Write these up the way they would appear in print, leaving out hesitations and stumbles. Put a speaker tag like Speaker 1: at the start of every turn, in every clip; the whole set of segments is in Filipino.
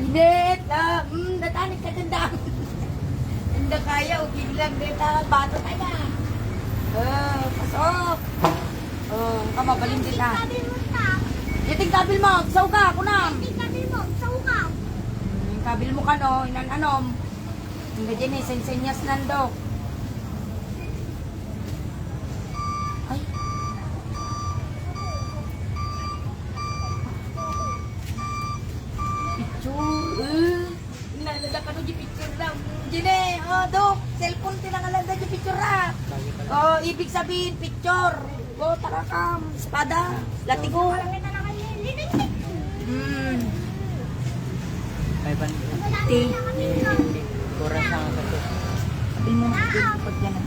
Speaker 1: Init! Natanik ka tanda. Hindi kaya, biglang dito. Bato tayo. Pasok. Kamabalin din na. Iting kabil mo, saw ka, kunam. Yung kabil mo ka no, inanom. Hindi dyan eh, sensenyas nando. Ay. Picture. Nalala ka no, di picture lang. Dyan eh, dok, cellphone tinangalanda di picture ra. Ibig sabihin, picture. Tarakam, espada, latigo.
Speaker 2: May ban. Kurang sa satu.
Speaker 1: Sabi mo na pag yan ang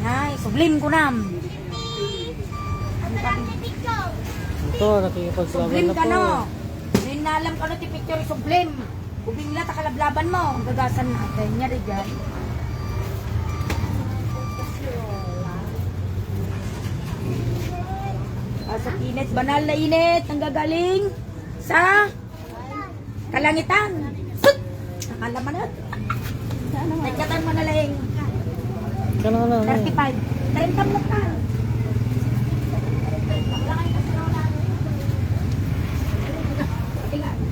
Speaker 1: ay, sublim ko nam.
Speaker 2: Ito, nakikipaglaban
Speaker 1: Sublim
Speaker 2: na
Speaker 1: ka
Speaker 2: po.
Speaker 1: no. Ninalam ka no, ti picture sublim. Ubing la, takalablaban mo. Gagasan natin. Niya rin dyan. Sa init, banal na init. Ang gagaling sa kalangitan. Sut! Nakalaman na. Nagkatan mo na lang.
Speaker 2: Kano na.
Speaker 1: 35. 30 mo ka.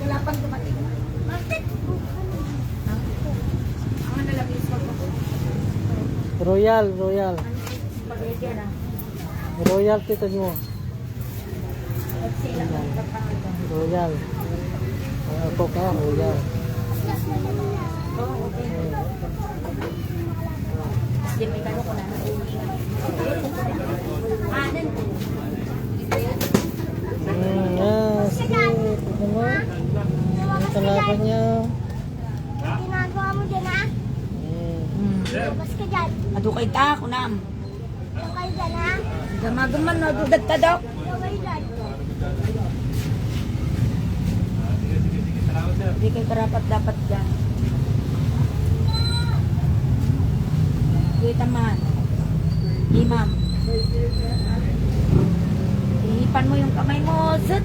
Speaker 1: Wala pang dumating. Ang nalabis ko.
Speaker 2: Royal.
Speaker 1: Spaghetti na.
Speaker 2: Royal tito mo. Royal. Ako ka, Royal.
Speaker 1: Sige, may kano ko na. Anan.
Speaker 2: Sige. Ito mo. Ang kalaban niya.
Speaker 3: Ginagawa mo dyan, ha? Labas ka dyan.
Speaker 1: Adukay ta, kunam.
Speaker 3: Labas dyan, ha?
Speaker 1: Gamagaman na, dudag ta daw.
Speaker 3: Labas dyan.
Speaker 1: Hindi kayo karapat dapat dyan. Kita man. Imam. Ihipan mo yung kamay mo. Zut!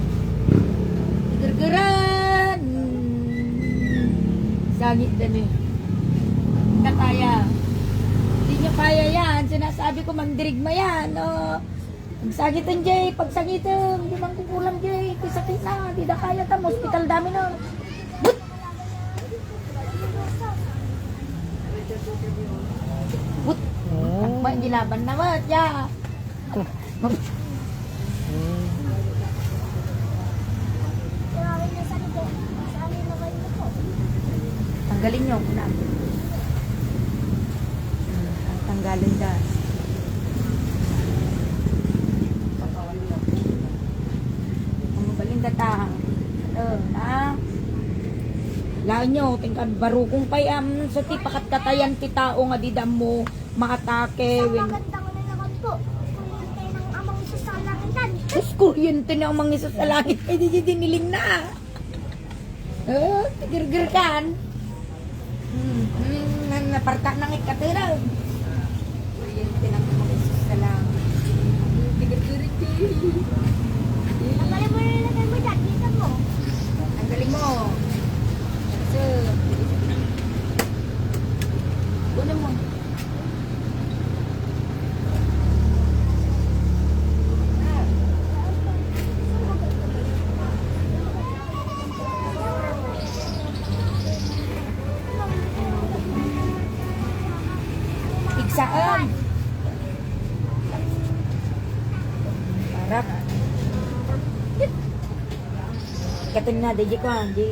Speaker 1: Gergeran! Sangit din eh. Hindi kaya. Hindi nyo kaya yan. Sinasabi ko mandirigma yan. Pagsagitan Jay, pagsagitan. Hindi bang kukulam Jay. Kisakit na. Hindi na kaya tam. Hospital dami na. But! But! Takba, hindi laban na ba? Ya!
Speaker 3: Tinawin niya sa libo. Sa amin na kayo na po.
Speaker 1: Tanggalin nyo. Kunam. Tanggalin dahil. Ang balinda ta. Na. Lain nyo, tingkad barukong payam sa ti pakatkatayan ti tao nga di mo maatake.
Speaker 3: Ang maganda ko na naman po. Kuryente ng amang isa sa langitan.
Speaker 1: Tapos kuryente na ang mga isa sa langit. Ay, di diniling na. Tigir-gir kan. Naparta nang ikatira. Kuryente ng mga isa sa langit. Tigir-gir.
Speaker 3: Ang galing mo na nilagay mo dyan. Dito mo.
Speaker 1: Ang galing mo. So, una mo. Pigsaan. Parap. Katin na, di ko, di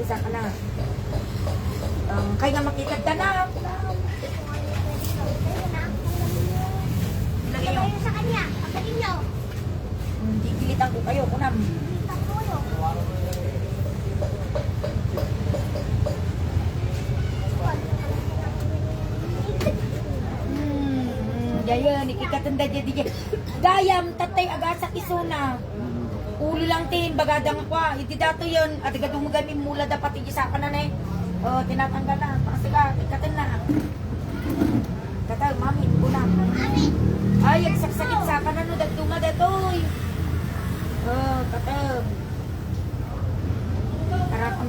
Speaker 1: sa ka na. Kaya nga makita ka na. Ilagay nyo.
Speaker 3: Ilagay sa kanya. Ang galing nyo.
Speaker 1: Hindi kilitan ko kayo, kunam.
Speaker 3: Dito po yun.
Speaker 1: Dayan, ikikatanda dyan di dyan. Gayam, tatay, agasa kisuna. Ulo lang tin, bagadang kwa. Hindi dato yun. At igadumagami mula dapat igisakan na na eh. Tinatanggal na. Pakasiga, ikatan na. Katay, mami, kunam.
Speaker 3: Mami.
Speaker 1: Ay, agsakit sa kanan no, dagtunga datoy.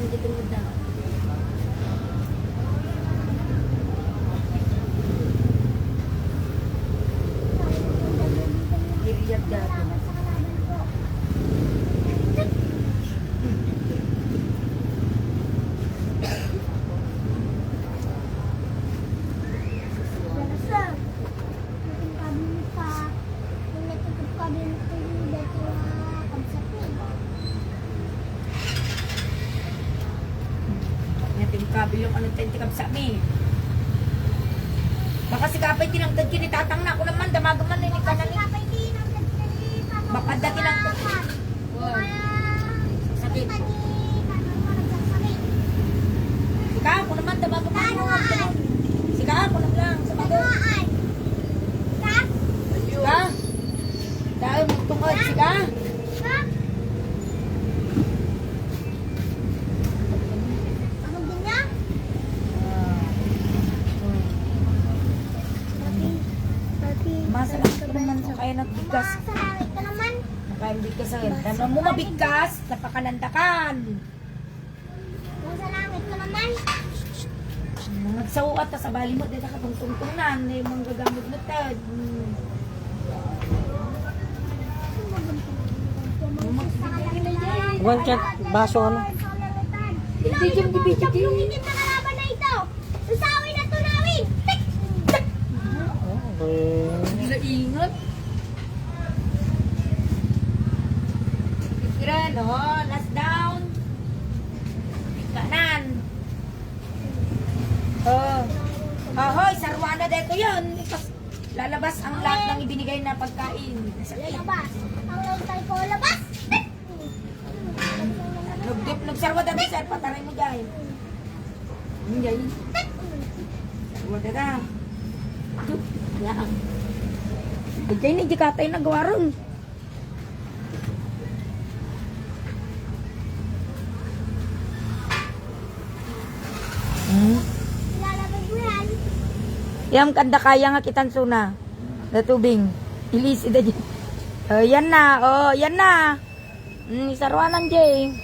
Speaker 1: hindi tungod na. Iriyak dati. Natin kabil yung ano tentikab sa amin. Baka si kapay tinangtad kinitatang na ako naman, damagaman na ka na ni. Baka dati lang ito. Sakit. Sika ako naman, damagaman mo. Sika ako naman lang, sa bago. Sika. Dahil magtungod, sika. Masarap ko naman sa kaya nagbigas.
Speaker 3: Salamat ka naman.
Speaker 1: Kaya bigas sa akin. Tama mo mabigkas, napakanandakan.
Speaker 3: Salamat ka naman.
Speaker 1: Nagsawat ta sa bali mo, dito ka tungtungtunan, yung mga gagamit mo tad.
Speaker 2: Buwan ka, baso ano?
Speaker 1: Ibigyan, ibigyan.
Speaker 3: Yung higit na kalaban na ito. Usawin at tunawin. Tik! Tik!
Speaker 2: Okay.
Speaker 1: Gila ingat. Pikiran, oh, last down. Kanan. Oh. Ahoy, sarwana dito yun. Lalabas ang lahat ng ibinigay na pagkain.
Speaker 3: Labas. Ang lantay ko, labas. Tik!
Speaker 1: Nagsarwa dati, sir. Pataray mo dyan. Dyan. Sarwa dati. Yan. Dyan na, di katay na gawa ron.
Speaker 3: Ilalabas mo yan.
Speaker 1: Yang kanda kaya nga kitan suna. Na tubing. Ilis ida dyan. Oh, yan na. Oh, yan na. Sarwanan dyan.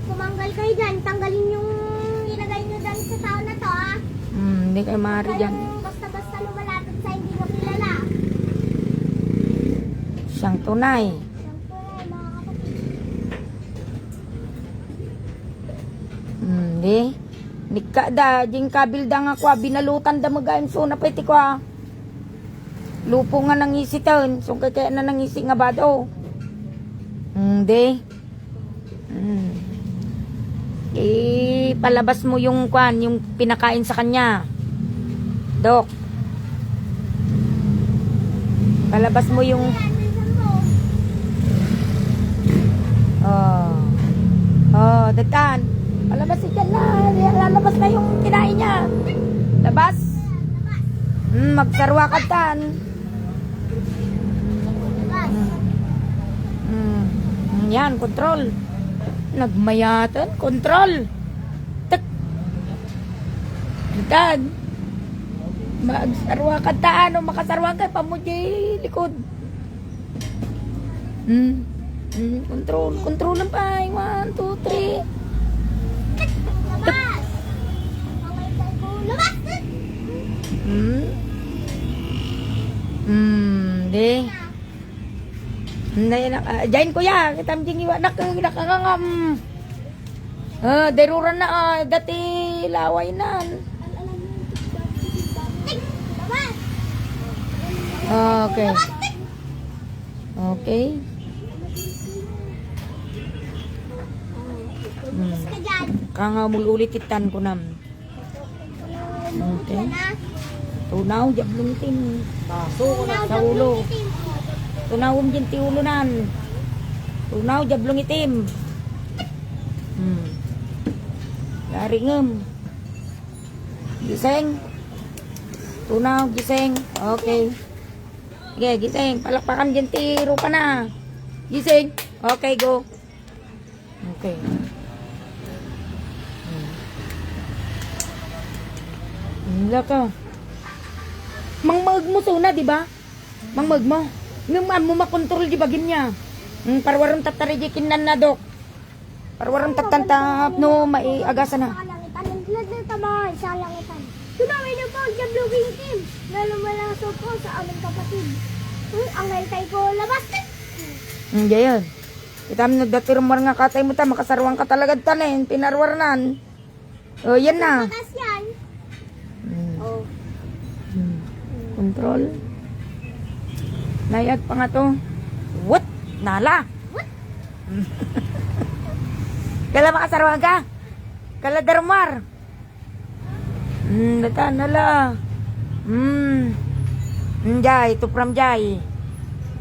Speaker 3: Kumanggal kayo dyan. Tanggalin yung ilagay nyo dyan sa tao na to, ha?
Speaker 1: Hindi kayo maaari dyan.
Speaker 3: Kayong basta-basta lumalapit sa hindi mo kilala.
Speaker 1: Siyang tunay.
Speaker 3: Siyempre, mga kapatid.
Speaker 1: Hindi. Nika da. Ding kabil da nga kwa. Binalutan da magayon suna pwede kwa. Lupo nga nangisitan. So kaya na nangisi nga ba daw. Hindi. Palabas mo yung kwan, yung pinakain sa kanya. Dok. Palabas mo yung
Speaker 3: Yan, minsan mo.
Speaker 1: datan. Palabas siya na. Lalabas na yung kinain niya. Labas. Magsarwa ka tan.
Speaker 3: Labas.
Speaker 1: Yan, control. Nagmayatan, control. Tak. Dan. Magsarwa ka taan o makasarwa ka pamuji likod. Control, control lang pa. 1, 2, 3.
Speaker 3: Labas. Ang lantay ko, labas.
Speaker 1: Di. Jain ko ya, kitam jing iwa nakangangam. Deruran na dati laway nan.
Speaker 3: Tik! Labas.
Speaker 1: Okay. Okay.
Speaker 3: Labas ka dyan.
Speaker 1: Kangamul ulit itan ko nam. Okay.
Speaker 3: Yan, ha?
Speaker 1: Tunaw jablong tim. Baso ko na sa
Speaker 3: Tunaw,
Speaker 1: ulo.
Speaker 3: itim.
Speaker 1: Tunawom din ti ulo nan. Tunaw jablong itim. Lari ngem. Giseng. Tunaw giseng. Okay. Sige, giseng. Palakpakan dyan ti rupa na. Giseng. Okay, go. Okay. Hila ka. Mangmag mo suna, di ba? Mangmag mo. Ngayon mo makontrol di ba niya? Parwaron tatarijikin na dok. Parwaron tatantap no maiagasan na.
Speaker 3: Sa kalangitan. Naglag na tamahan sa kalangitan. Tunawin na po ang Diablo King Team. Nalumalaso po sa aming kapatid. Ang naitay ko labas.
Speaker 1: Hindi yun. Kita mo nagdatirumar nga katay mo ta, makasarwang ka talaga tanin, pinarwarnan. O, yan na.
Speaker 3: Tatas yan. Oh.
Speaker 1: Control. Nayag pa nga to. What? Nala.
Speaker 3: What?
Speaker 1: Kala makasarwang ka? Kala darumar. Nata, nala. Jay, tupram jay.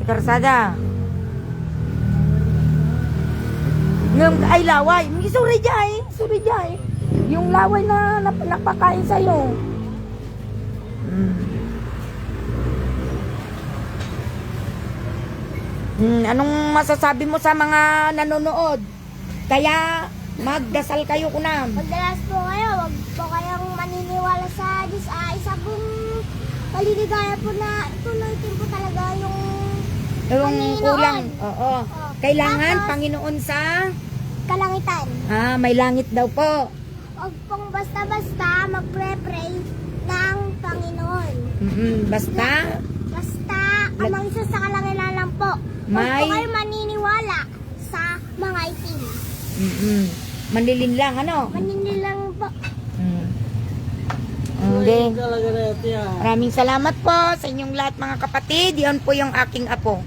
Speaker 1: Tikarsada. Ay, laway. Suri jay. Suri jay. Yung laway na napakain sa'yo. Anong masasabi mo sa mga nanonood? Kaya magdasal kayo kunam.
Speaker 3: Pagdalas po kayo, wag po kayong maniniwala sa Diyos. Isa pong kaliligaya po na tuloy-tin po talaga yung
Speaker 1: Yung
Speaker 3: Panginoon.
Speaker 1: kulang. Oo. Kailangan
Speaker 3: Tapos,
Speaker 1: Panginoon sa
Speaker 3: kalangitan.
Speaker 1: may langit daw po.
Speaker 3: Huwag pong basta-basta magpre-pray ng Panginoon.
Speaker 1: Basta
Speaker 3: Basta, amang Diyos sa kalangitan lang po. Huwag
Speaker 1: May-
Speaker 3: po kayo maniniwala sa mga itim.
Speaker 1: manlilin lang ano.
Speaker 3: Maninin lang po.
Speaker 1: Okay.
Speaker 2: Talaga na ito yan.
Speaker 1: Maraming salamat po sa inyong lahat mga kapatid. Yan po yung aking apo.